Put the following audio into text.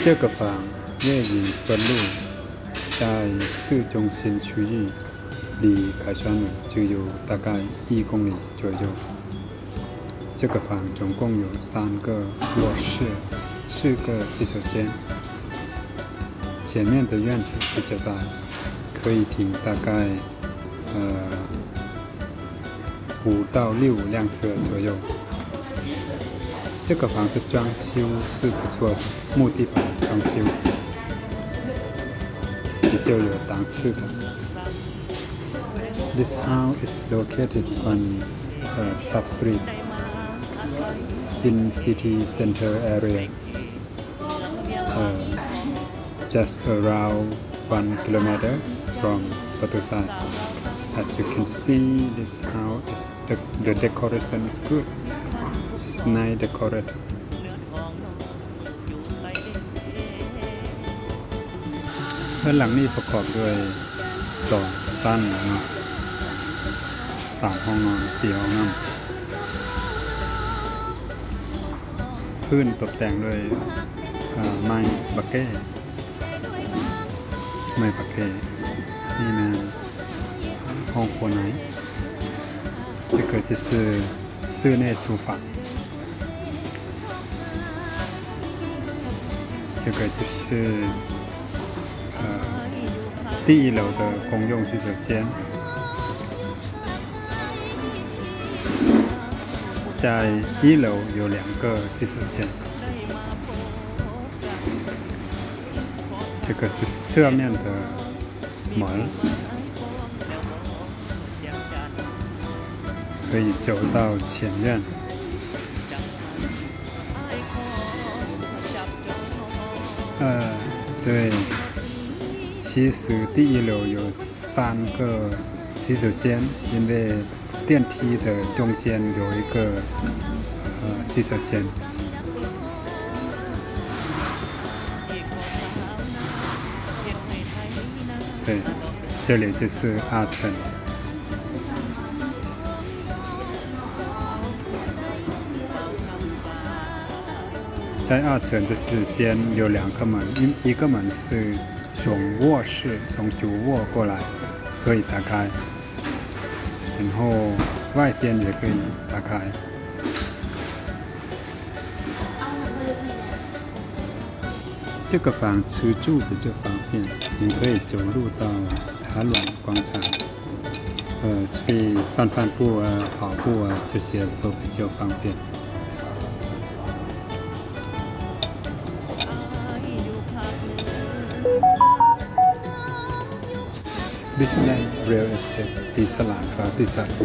这个房位于分路，在市中心区域，离凯旋门只有大概1公里左右。这个房总共有3个卧室，4个洗手间。前面的院子比较大，可以停大概5到6辆车左右。这个房的装修是不错的，木地板装修，比较有档次的。This house is located on a sub-street in city center area, just around 1 kilometer from Batu Sat. As you can see, this house is the decoration is good. It's nice decorated. บ้านหลังนี้ประกอบด้วย2ชั้นนะ3ห้องนอน4ห้องน้ำพื้นตกแต่งด้วยไม้บักเก้นี่นะห้องครัวไหน这个就是室内厨房，这个就是第1楼的公用洗手间。在1楼有2个洗手间，这个是侧面的门，可以走到前院。对，其实第1楼有3个洗手间，因为电梯的中间有一个洗手间。对，这里就是2层。在2层的洗手间有2个门，一个门是从卧室从主卧过来，可以打开。然后外边也可以打开。这个房出住比较方便，你可以走路到塔朗广场，去散步啊、跑步啊，这些都比较方便。Business Real Estate ที่สลาดฟ้าที่สัตว์